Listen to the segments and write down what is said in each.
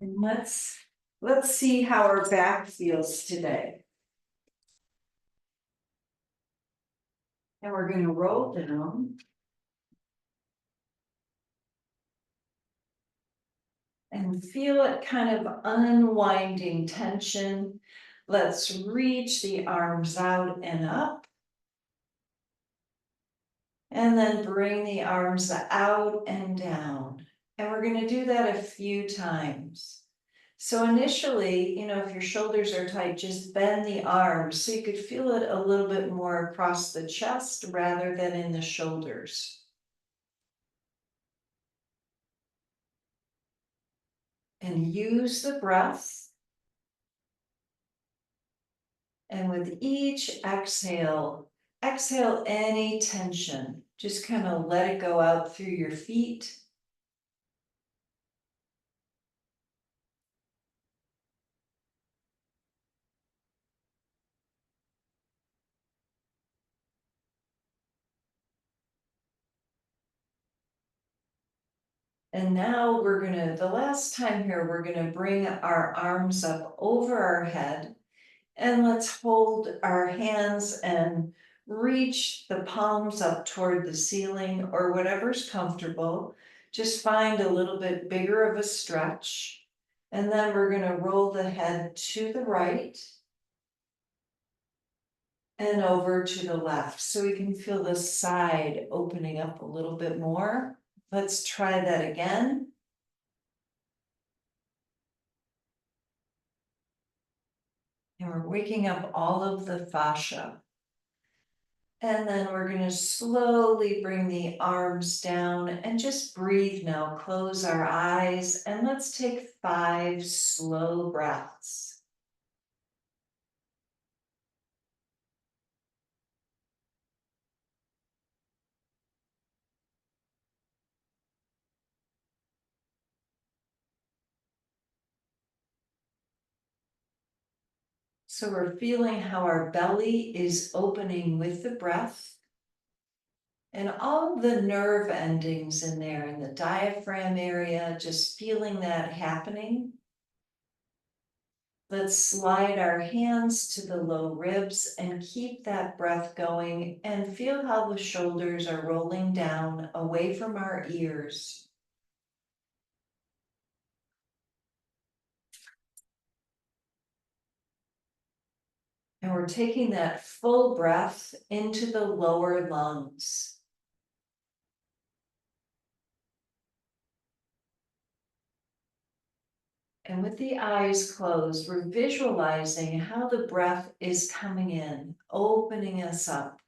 And let's see how our back feels today. And we're going to roll down. And feel it kind of unwinding tension. Let's reach the arms out and up. And then bring the arms out and down. And we're going to do that a few times. So initially, if your shoulders are tight, just bend the arms so you could feel it a little bit more across the chest rather than in the shoulders. And use the breath. And with each exhale, exhale any tension. Just kind of let it go out through your feet. And now the last time here, we're gonna bring our arms up over our head and let's hold our hands and reach the palms up toward the ceiling or whatever's comfortable. Just find a little bit bigger of a stretch. And then we're gonna roll the head to the right and over to the left so we can feel the side opening up a little bit more. Let's try that again. And we're waking up all of the fascia. And then we're going to slowly bring the arms down and just breathe now. Close our eyes and let's take 5 slow breaths. So we're feeling how our belly is opening with the breath. And all the nerve endings in there in the diaphragm area, just feeling that happening. Let's slide our hands to the low ribs and keep that breath going and feel how the shoulders are rolling down away from our ears. And we're taking that full breath into the lower lungs. And with the eyes closed, we're visualizing how the breath is coming in, opening us up.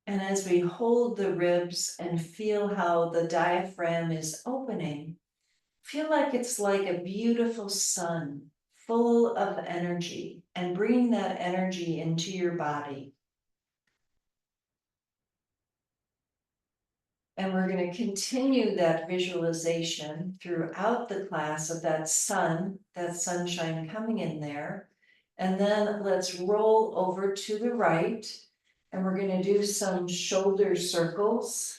And as we hold the ribs and feel how the diaphragm is opening, feel like it's like a beautiful sun full of energy and bringing that energy into your body. And we're going to continue that visualization throughout the class of that sun, that sunshine coming in there. And then let's roll over to the right and we're going to do some shoulder circles.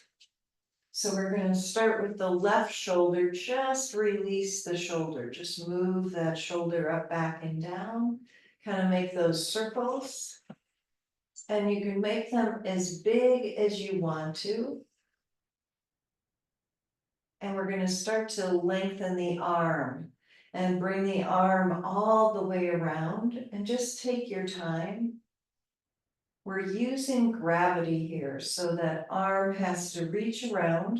So we're going to start with the left shoulder, just release the shoulder, just move that shoulder up, back and down, kind of make those circles. And you can make them as big as you want to. And we're going to start to lengthen the arm and bring the arm all the way around and just take your time. We're using gravity here, so that arm has to reach around.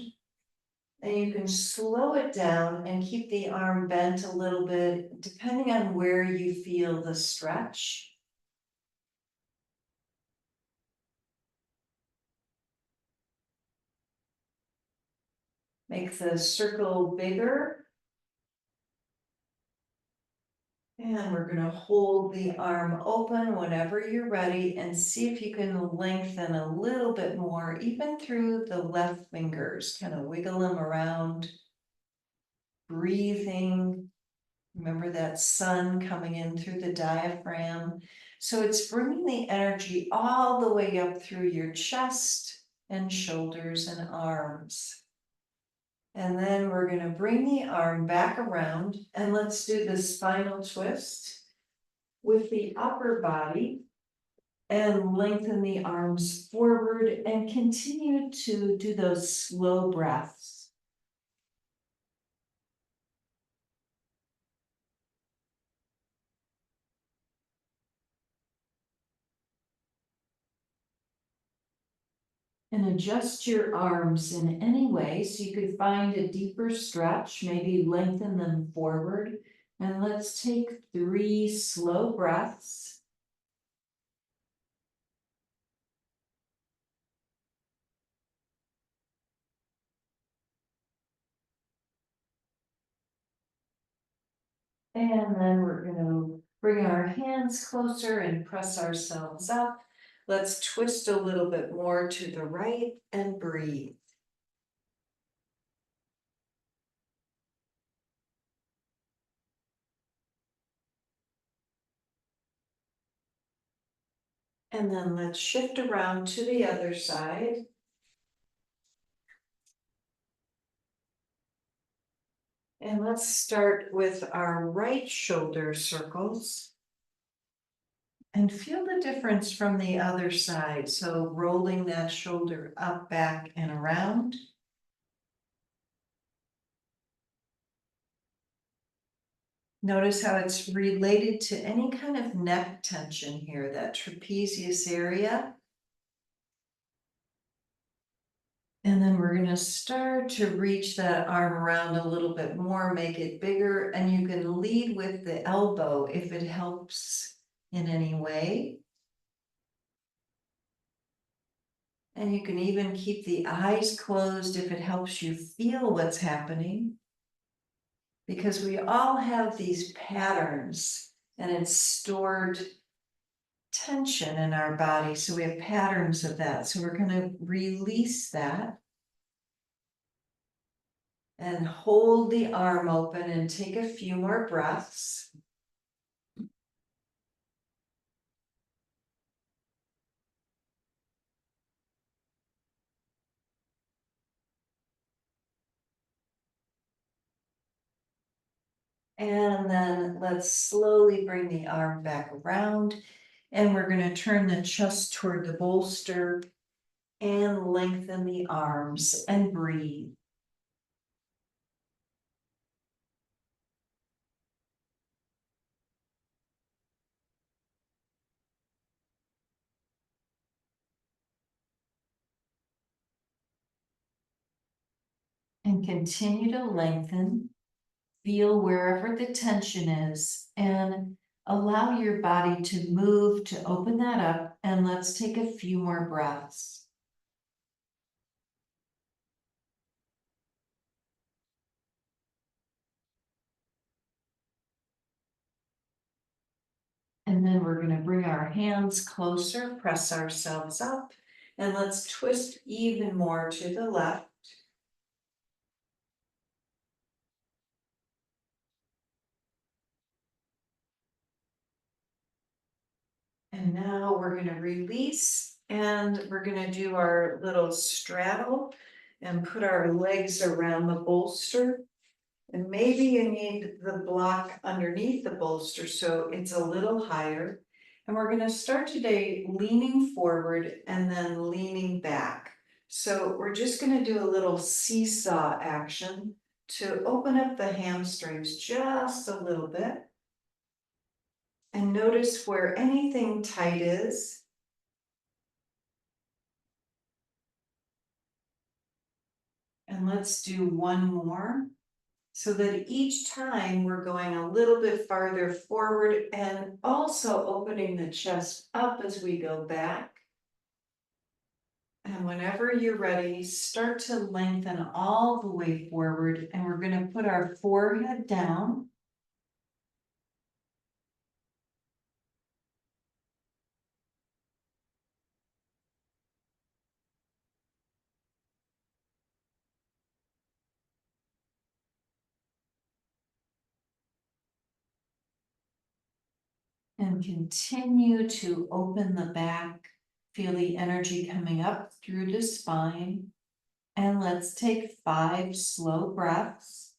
And you can slow it down and keep the arm bent a little bit, depending on where you feel the stretch. Make the circle bigger. And we're going to hold the arm open whenever you're ready and see if you can lengthen a little bit more, even through the left fingers, kind of wiggle them around, breathing. Remember that sun coming in through the diaphragm. So it's bringing the energy all the way up through your chest and shoulders and arms. And then we're going to bring the arm back around and let's do the spinal twist with the upper body and lengthen the arms forward and continue to do those slow breaths. And adjust your arms in any way so you could find a deeper stretch, maybe lengthen them forward. And let's take 3 slow breaths. And then we're going to bring our hands closer and press ourselves up. Let's twist a little bit more to the right and breathe. And then let's shift around to the other side. And let's start with our right shoulder circles. And feel the difference from the other side. So rolling that shoulder up, back, and around. Notice how it's related to any kind of neck tension here, that trapezius area. And then we're going to start to reach that arm around a little bit more, make it bigger, and you can lead with the elbow if it helps in any way. And you can even keep the eyes closed if it helps you feel what's happening. Because we all have these patterns and it's stored tension in our body. So we have patterns of that. So we're going to release that and hold the arm open and take a few more breaths. And then let's slowly bring the arm back around. And we're going to turn the chest toward the bolster and lengthen the arms and breathe. And continue to lengthen. Feel wherever the tension is and allow your body to move to open that up. And let's take a few more breaths. And then we're going to bring our hands closer, press ourselves up, and let's twist even more to the left. And now we're going to release and we're going to do our little straddle and put our legs around the bolster. And maybe you need the block underneath the bolster so it's a little higher. And we're going to start today leaning forward and then leaning back. So we're just going to do a little seesaw action to open up the hamstrings just a little bit. And notice where anything tight is. And let's do one more. So that each time we're going a little bit farther forward and also opening the chest up as we go back. And whenever you're ready, start to lengthen all the way forward. And we're going to put our forehead down. And continue to open the back. Feel the energy coming up through the spine. And let's take 5 slow breaths.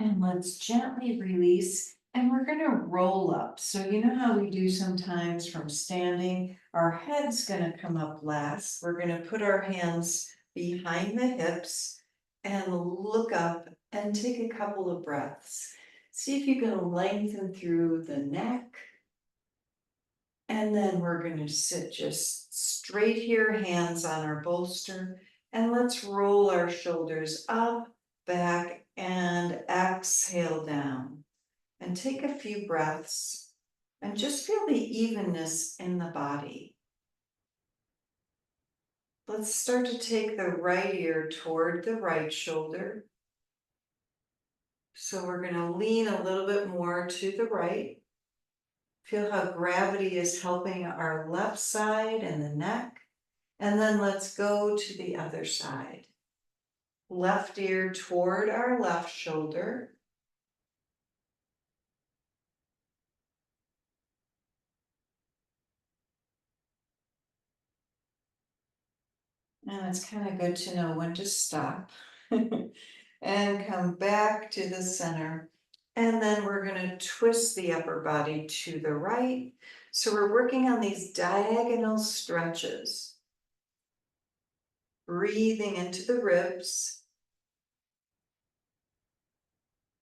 And let's gently release, and we're gonna roll up. So you know how we do sometimes from standing, our head's gonna come up last. We're gonna put our hands behind the hips and look up and take a couple of breaths. See if you can lengthen through the neck. And then we're gonna sit just straight here, hands on our bolster, and let's roll our shoulders up, back, and exhale down. And take a few breaths and just feel the evenness in the body. Let's start to take the right ear toward the right shoulder. So we're gonna lean a little bit more to the right. Feel how gravity is helping our left side and the neck. And then let's go to the other side. Left ear toward our left shoulder. And it's kind of good to know when to stop. And come back to the center. And then we're going to twist the upper body to the right. So we're working on these diagonal stretches. Breathing into the ribs.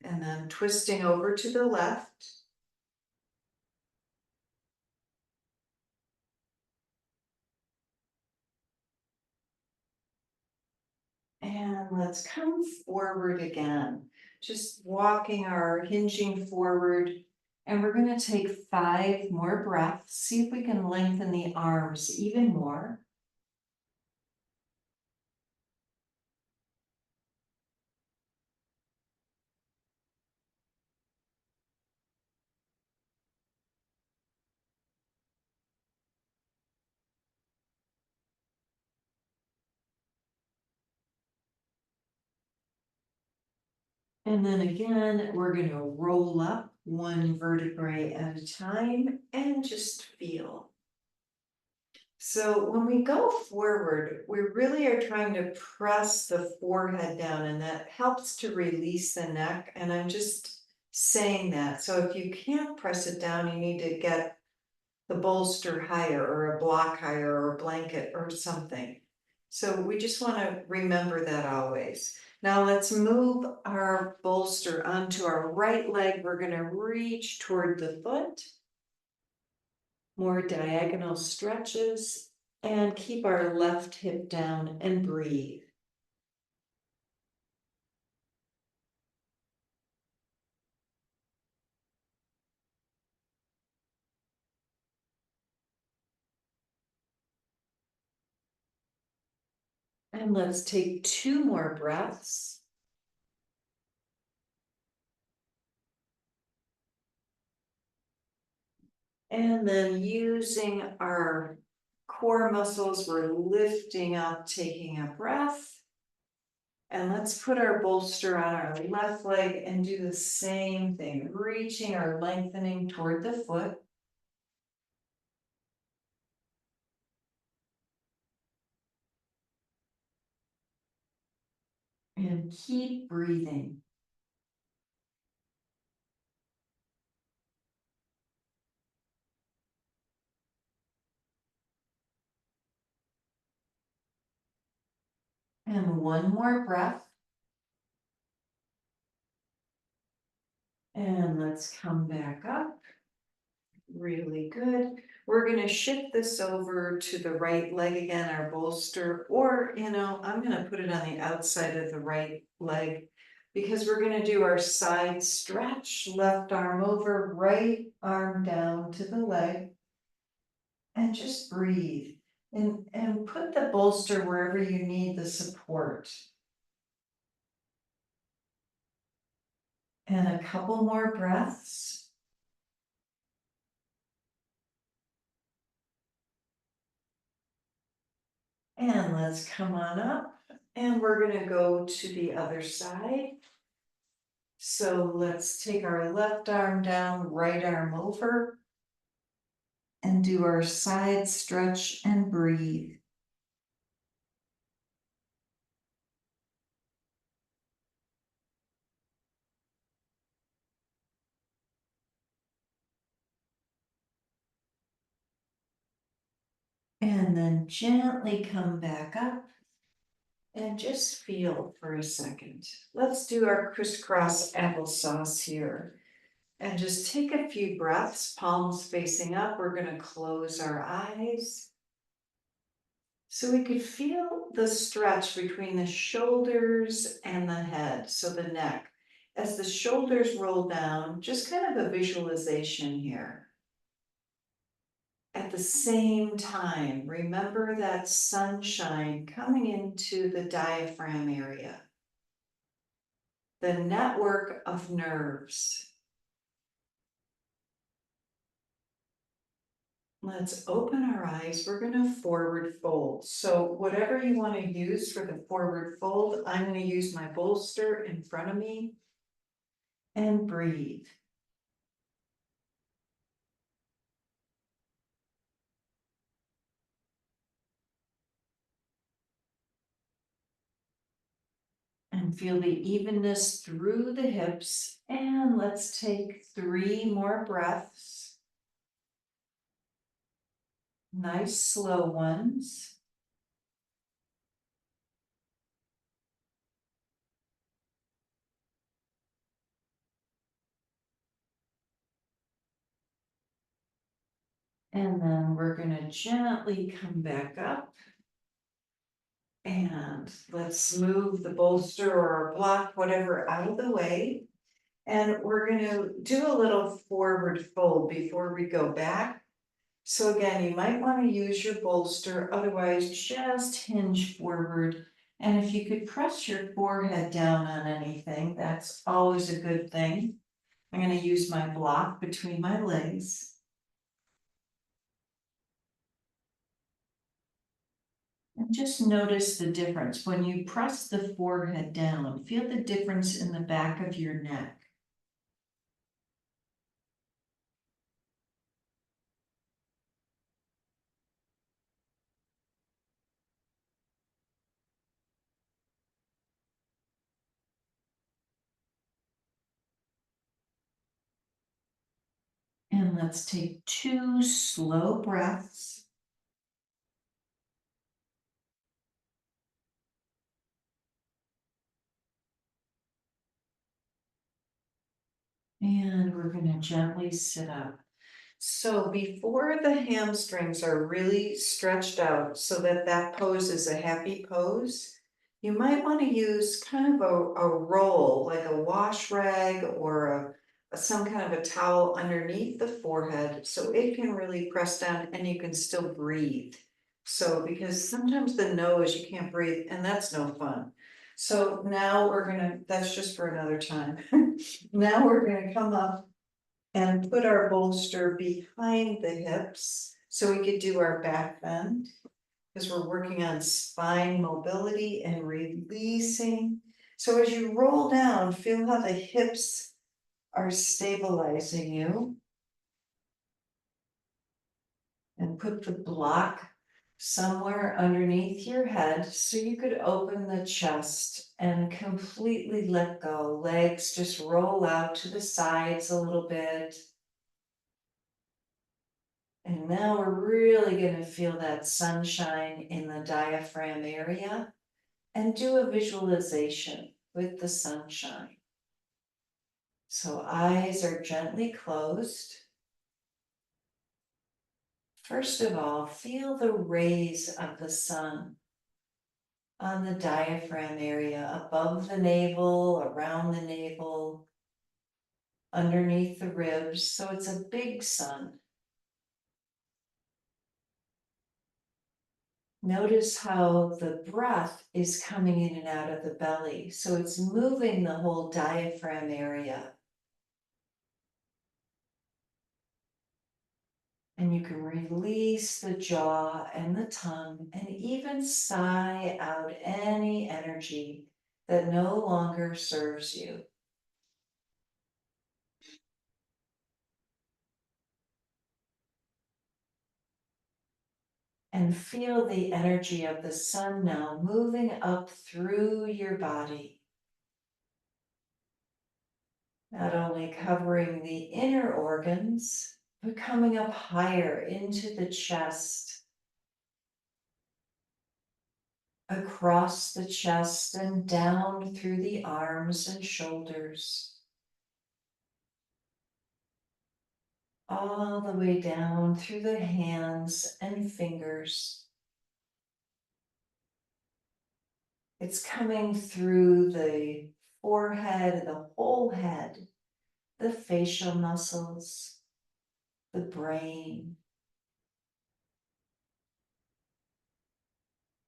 And then twisting over to the left. And let's come forward again. Just walking our hinging forward. And we're going to take 5 more breaths. See if we can lengthen the arms even more. And then again, we're going to roll up 1 vertebrae at a time and just feel. So when we go forward, we really are trying to press the forehead down, and that helps to release the neck. And I'm just saying that. So if you can't press it down, you need to get the bolster higher or a block higher or a blanket or something. So we just want to remember that always. Now let's move our bolster onto our right leg. We're going to reach toward the foot. More diagonal stretches, and keep our left hip down and breathe. And let's take 2 more breaths. And then using our core muscles, we're lifting up, taking a breath. And let's put our bolster on our left leg and do the same thing, reaching or lengthening toward the foot. And keep breathing. And 1 more breath. And let's come back up. Really good. We're gonna shift this over to the right leg again, our bolster, or, I'm gonna put it on the outside of the right leg because we're gonna do our side stretch, left arm over, right arm down to the leg. And just breathe and put the bolster wherever you need the support. And a couple more breaths. And let's come on up. And we're going to go to the other side. So let's take our left arm down, right arm over, and do our side stretch and breathe. And then gently come back up and just feel for a second. Let's do our crisscross applesauce here. And just take a few breaths, palms facing up. We're going to close our eyes. So we could feel the stretch between the shoulders and the head, so the neck. As the shoulders roll down, just kind of a visualization here. At the same time, remember that sunshine coming into the diaphragm area, the network of nerves. Let's open our eyes. We're going to forward fold. So whatever you want to use for the forward fold, I'm going to use my bolster in front of me and breathe. And feel the evenness through the hips. And let's take 3 more breaths. Nice slow ones. And then we're going to gently come back up. And let's move the bolster or block, whatever, out of the way. And we're going to do a little forward fold before we go back. So again, you might want to use your bolster, otherwise just hinge forward. And if you could press your forehead down on anything, that's always a good thing. I'm going to use my block between my legs. And just notice the difference. When you press the forehead down, feel the difference in the back of your neck. And let's take 2 slow breaths. And we're going to gently sit up. So before the hamstrings are really stretched out so that that pose is a happy pose, you might want to use kind of a roll, like a wash rag or some kind of a towel underneath the forehead so it can really press down and you can still breathe. So because sometimes the nose, you can't breathe and that's no fun. So now that's just for another time. Now we're gonna come up and put our bolster behind the hips so we could do our back bend because we're working on spine mobility and releasing. So as you roll down, feel how the hips are stabilizing you. And put the block somewhere underneath your head so you could open the chest and completely let go. Legs just roll out to the sides a little bit. And now we're really going to feel that sunshine in the diaphragm area and do a visualization with the sunshine. So eyes are gently closed. First of all, feel the rays of the sun on the diaphragm area, above the navel, around the navel, underneath the ribs. So it's a big sun. Notice how the breath is coming in and out of the belly. So it's moving the whole diaphragm area. And you can release the jaw and the tongue and even sigh out any energy that no longer serves you. And feel the energy of the sun now moving up through your body, not only covering the inner organs, but coming up higher into the chest, across the chest and down through the arms and shoulders, all the way down through the hands and fingers. It's coming through the forehead, the whole head, the facial muscles, the brain,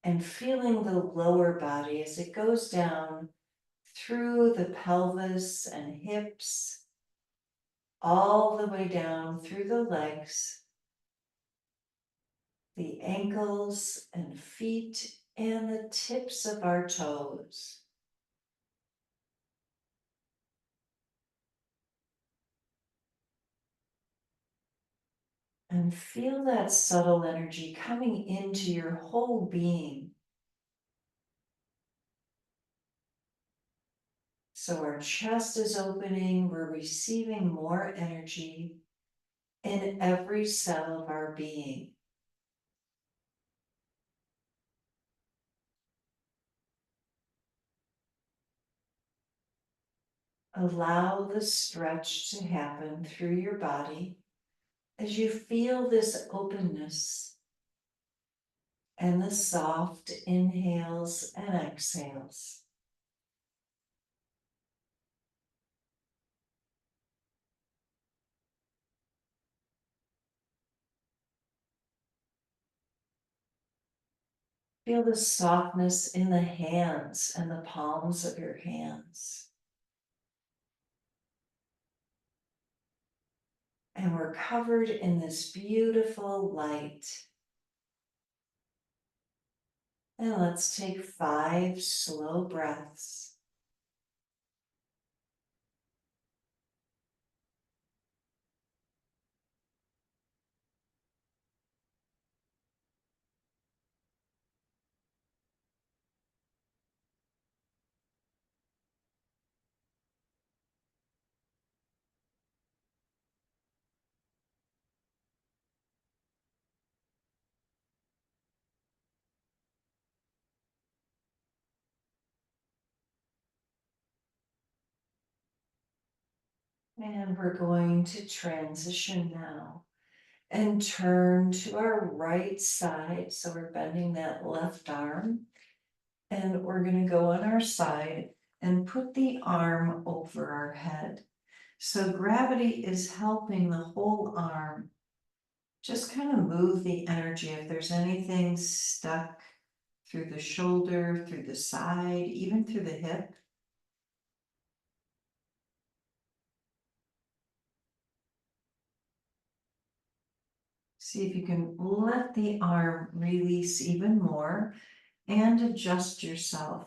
and feeling the lower body as it goes down through the pelvis and hips, all the way down through the legs, the ankles and feet, and the tips of our toes. And feel that subtle energy coming into your whole being. So our chest is opening, we're receiving more energy in every cell of our being. Allow the stretch to happen through your body as you feel this openness and the soft inhales and exhales. Feel the softness in the hands and the palms of your hands. And we're covered in this beautiful light. And let's take 5 slow breaths. And we're going to transition now and turn to our right side. So we're bending that left arm, and we're going to go on our side and put the arm over our head. So gravity is helping the whole arm. Just kind of move the energy if there's anything stuck through the shoulder, through the side, even through the hip. See if you can let the arm release even more and adjust yourself.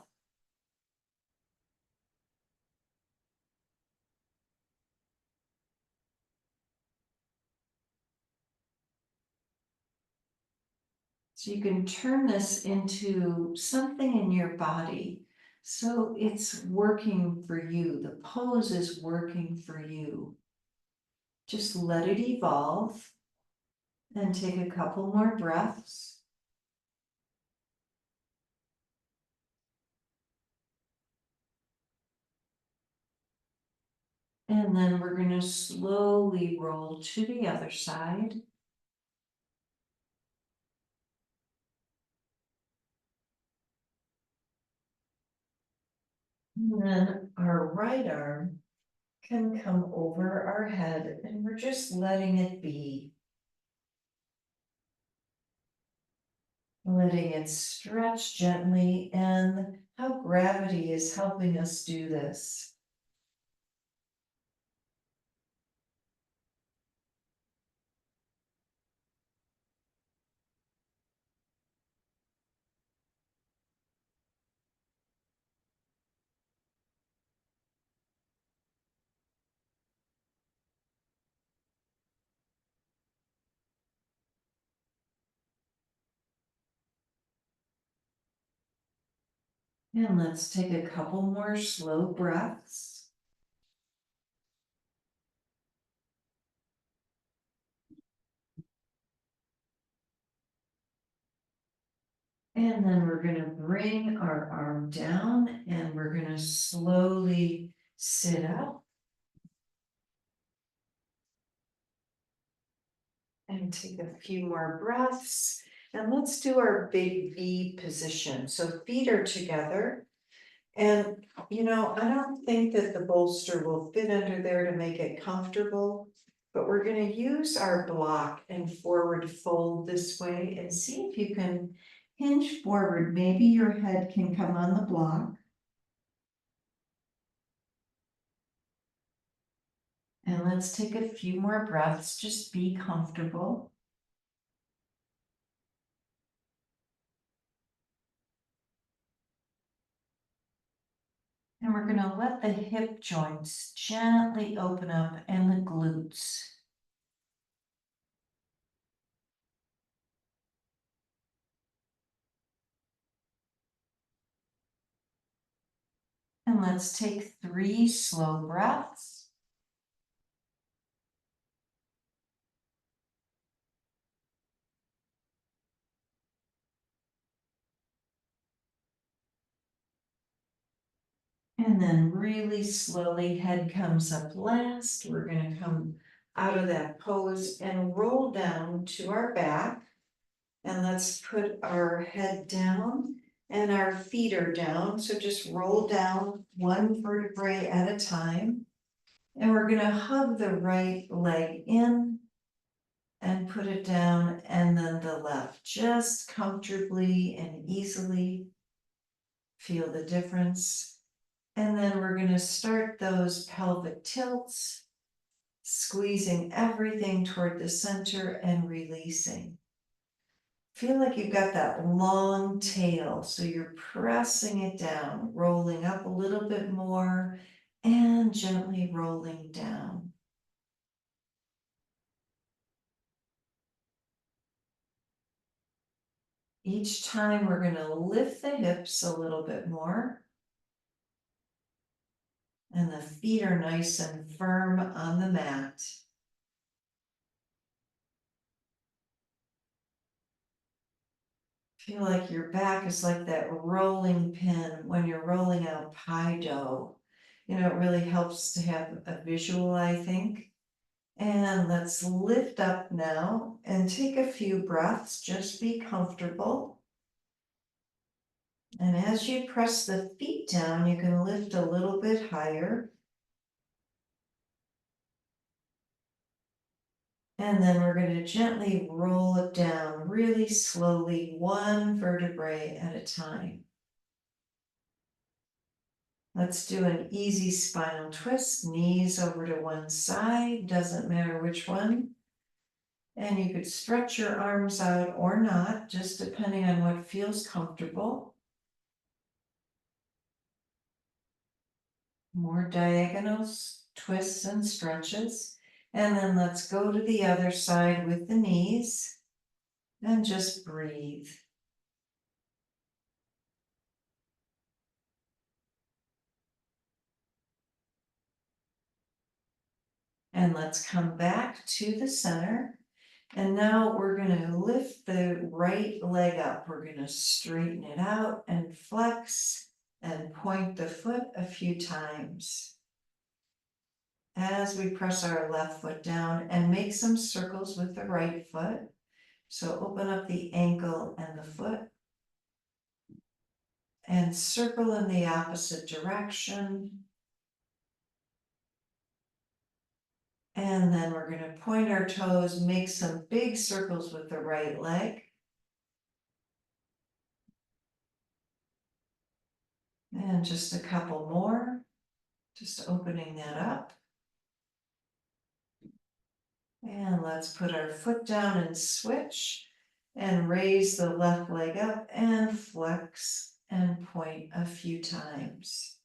So you can turn this into something in your body. So it's working for you. The pose is working for you. Just let it evolve and take a couple more breaths. And then we're going to slowly roll to the other side. And then our right arm can come over our head and we're just letting it be. Letting it stretch gently and how gravity is helping us do this. And let's take a couple more slow breaths. And then we're going to bring our arm down and we're going to slowly sit up. And take a few more breaths. And let's do our big V position. So feet are together. And, I don't think that the bolster will fit under there to make it comfortable, but we're going to use our block and forward fold this way and see if you can hinge forward. Maybe your head can come on the block. And let's take a few more breaths. Just be comfortable. And we're going to let the hip joints gently open up and the glutes. And let's take 3 slow breaths. And then really slowly, head comes up last. We're going to come out of that pose and roll down to our back. And let's put our head down and our feet are down. So just roll down one vertebrae at a time. And we're going to hug the right leg in and put it down, and then the left, just comfortably and easily. Feel the difference. And then we're going to start those pelvic tilts, squeezing everything toward the center and releasing. Feel like you've got that long tail, so you're pressing it down, rolling up a little bit more and gently rolling down. Each time we're going to lift the hips a little bit more. And the feet are nice and firm on the mat. Feel like your back is like that rolling pin when you're rolling out pie dough. It really helps to have a visual, I think. And let's lift up now and take a few breaths. Just be comfortable. And as you press the feet down, you can lift a little bit higher. And then we're going to gently roll it down really slowly, one vertebrae at a time. Let's do an easy spinal twist, knees over to one side, doesn't matter which one. And you could stretch your arms out or not, just depending on what feels comfortable. More diagonals, twists and stretches. And then let's go to the other side with the knees and just breathe. And let's come back to the center. And now we're going to lift the right leg up. We're going to straighten it out and flex and point the foot a few times. As we press our left foot down and make some circles with the right foot. So open up the ankle and the foot. and circle in the opposite direction. And then we're going to point our toes, make some big circles with the right leg. And just a couple more, just opening that up. And let's put our foot down and switch and raise the left leg up and flex and point a few times.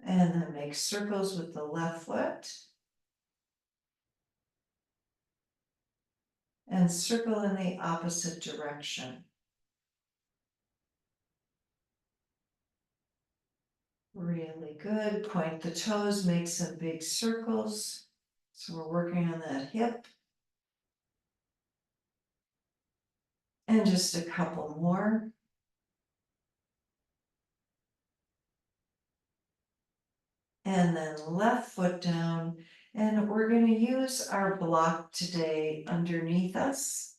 And then make circles with the left foot. And circle in the opposite direction. Really good. Point the toes, make some big circles. So we're working on that hip. And just a couple more. And then left foot down. And we're going to use our block today underneath us.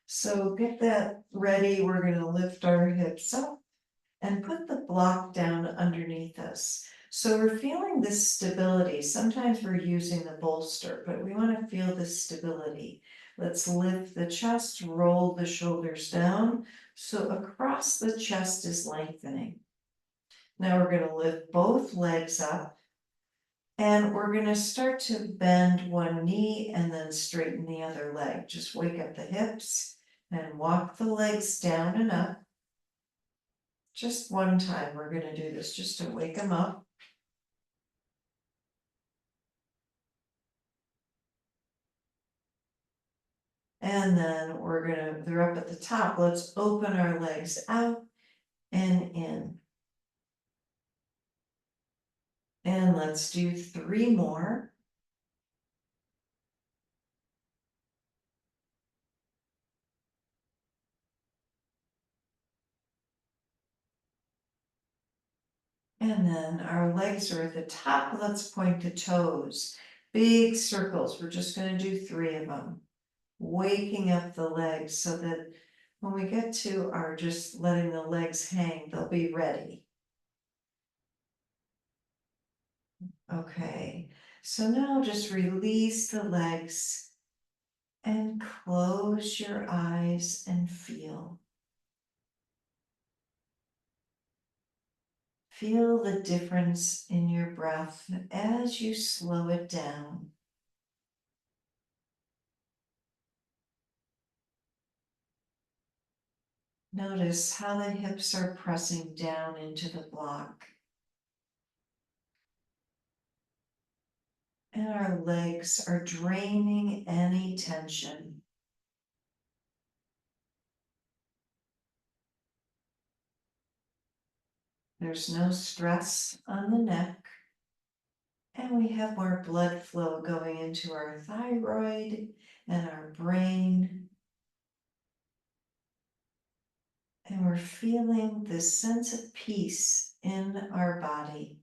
So get that ready. We're going to lift our hips up and put the block down underneath us. So we're feeling this stability. Sometimes we're using the bolster, but we want to feel this stability. Let's lift the chest, roll the shoulders down. So across the chest is lengthening. Now we're going to lift both legs up. And we're going to start to bend one knee and then straighten the other leg. Just wake up the hips and walk the legs down and up. Just one time we're going to do this just to wake them up. And then they're up at the top. Let's open our legs out and in. And let's do 3 more. And then our legs are at the top. Let's point the toes. Big circles. We're just going to do 3 of them. Waking up the legs so that when we get to our just letting the legs hang, they'll be ready. Okay, so now just release the legs and close your eyes and feel. Feel the difference in your breath as you slow it down. Notice how the hips are pressing down into the block. And our legs are draining any tension. There's no stress on the neck. And we have more blood flow going into our thyroid and our brain. And we're feeling this sense of peace in our body.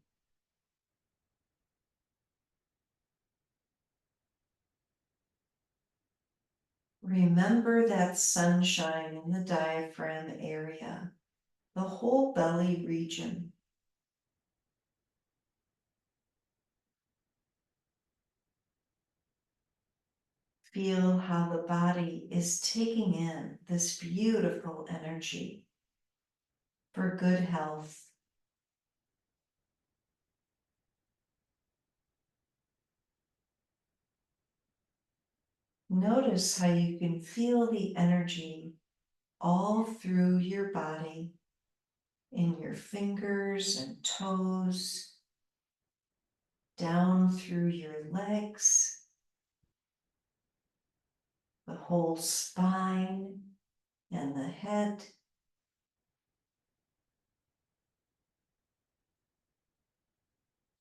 Remember that sunshine in the diaphragm area, the whole belly region. Feel how the body is taking in this beautiful energy for good health. Notice how you can feel the energy all through your body, in your fingers and toes, down through your legs, the whole spine and the head.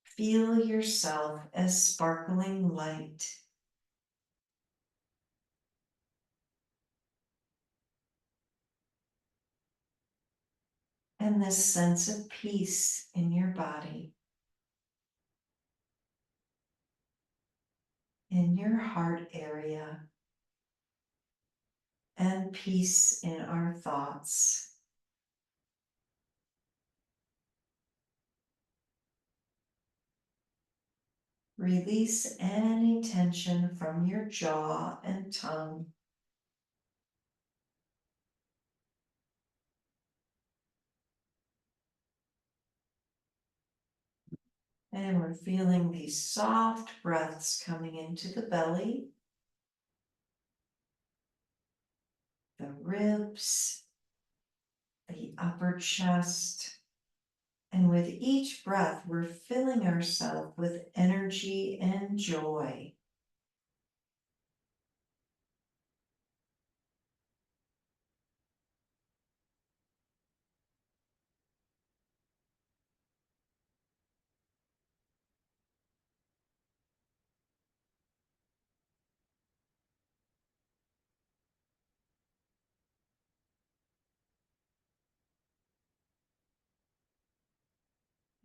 Feel yourself as sparkling light. And this sense of peace in your body, in your heart area, and and peace in our thoughts. Release any tension from your jaw and tongue. And we're feeling these soft breaths coming into the belly, the ribs, the upper chest. And with each breath, we're filling ourselves with energy and joy.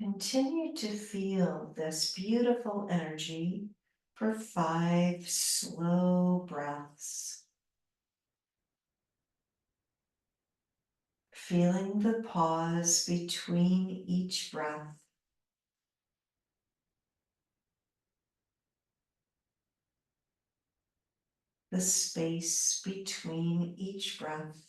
Continue to feel this beautiful energy for 5 slow breaths. Feeling the pause between each breath. The space between each breath.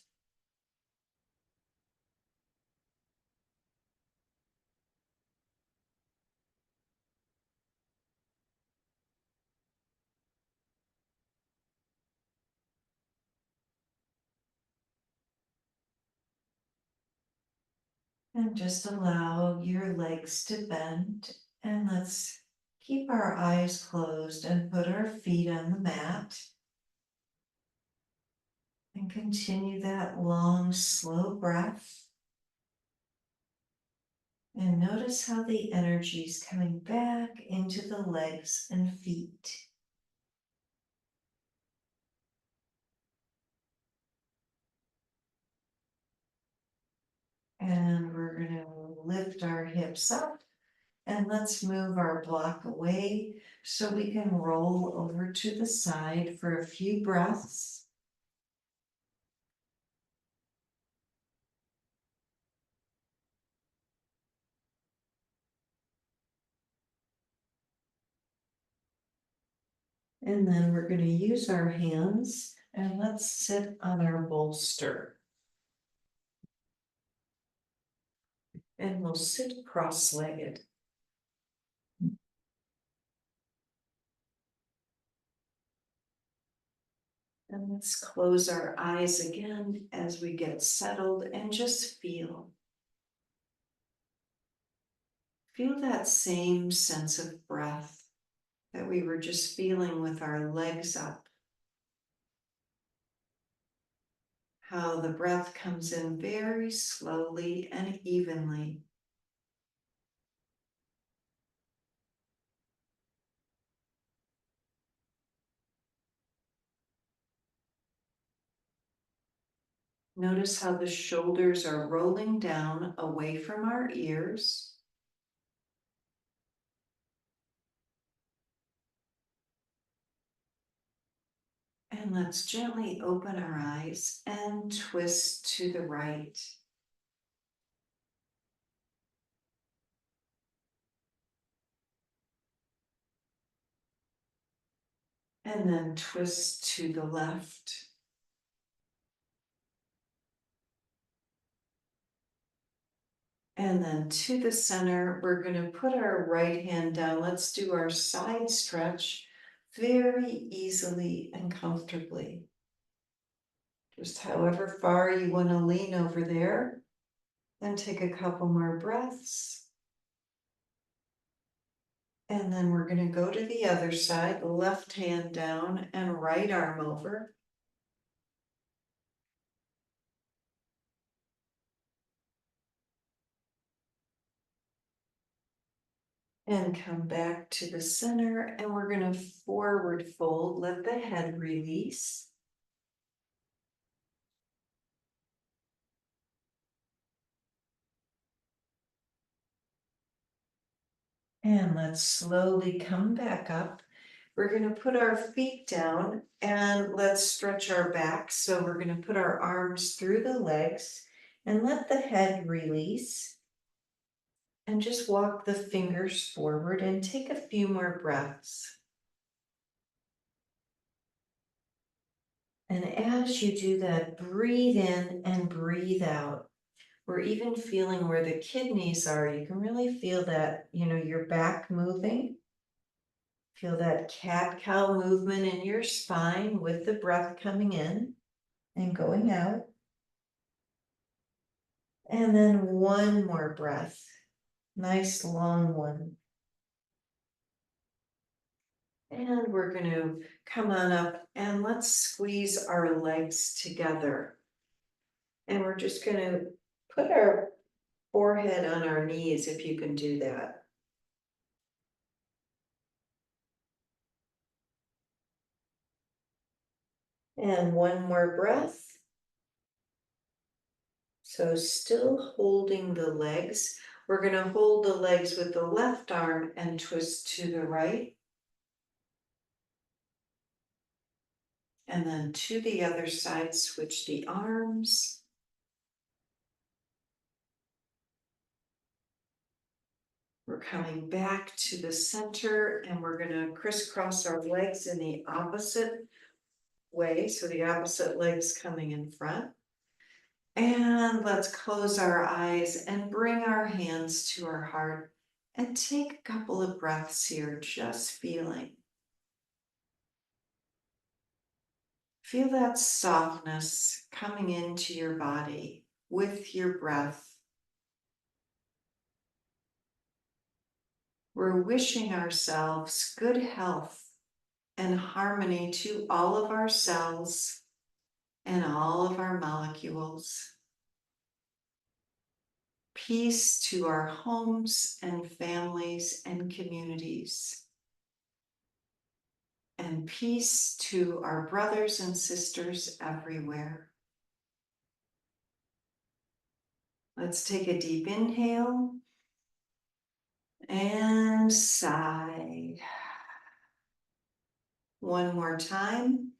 And just allow your legs to bend, and let's keep our eyes closed and put our feet on the mat. And continue that long, slow breath. And notice how the energy is coming back into the legs and feet. And we're going to lift our hips up, and let's move our block away so we can roll over to the side for a few breaths. And then we're going to use our hands, and let's sit on our bolster. And we'll sit cross-legged. And let's close our eyes again as we get settled and just feel. Feel that same sense of breath that we were just feeling with our legs up. How the breath comes in very slowly and evenly. Notice how the shoulders are rolling down away from our ears. And let's gently open our eyes and twist to the right. And then twist to the left. And then to the center, we're going to put our right hand down. Let's do our side stretch very easily and comfortably. Just however far you want to lean over there. Then take a couple more breaths. And then we're going to go to the other side, left hand down and right arm over. And come back to the center, and we're going to forward fold, let the head release. And let's slowly come back up. We're gonna put our feet down and let's stretch our back. So we're gonna put our arms through the legs and let the head release. And just walk the fingers forward and take a few more breaths. And as you do that, breathe in and breathe out. We're even feeling where the kidneys are. You can really feel that, your back moving. Feel that cat-cow movement in your spine with the breath coming in and going out. And then one more breath. Nice long one. And we're going to come on up and let's squeeze our legs together. And we're just going to put our forehead on our knees if you can do that. And one more breath. So still holding the legs. We're going to hold the legs with the left arm and twist to the right. And then to the other side, switch the arms. We're coming back to the center and we're going to crisscross our legs in the opposite way. So the opposite legs coming in front. And let's close our eyes and bring our hands to our heart and take a couple of breaths here, just feeling. Feel that softness coming into your body with your breath. We're wishing ourselves good health and harmony to all of our cells and all of our molecules. Peace to our homes and families and communities. And peace to our brothers and sisters everywhere. Let's take a deep inhale and sigh. One more time.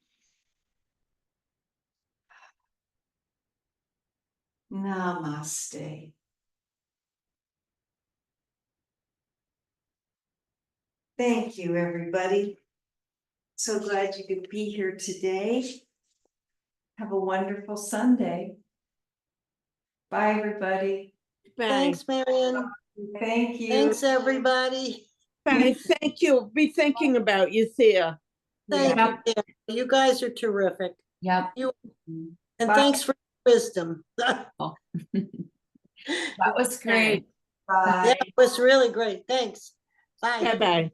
Namaste. Thank you, everybody. So glad you could be here today. Have a wonderful Sunday. Bye, everybody. Bye. Thanks, Marion. Thank you. Thanks, everybody. Bye. Thank you. Be thinking about you, Thea. Thank Yep. you. You guys are terrific. Yep. And Bye. thanks for your wisdom. That was great. Bye. Yeah, it was really great. Thanks. Bye. Bye-bye.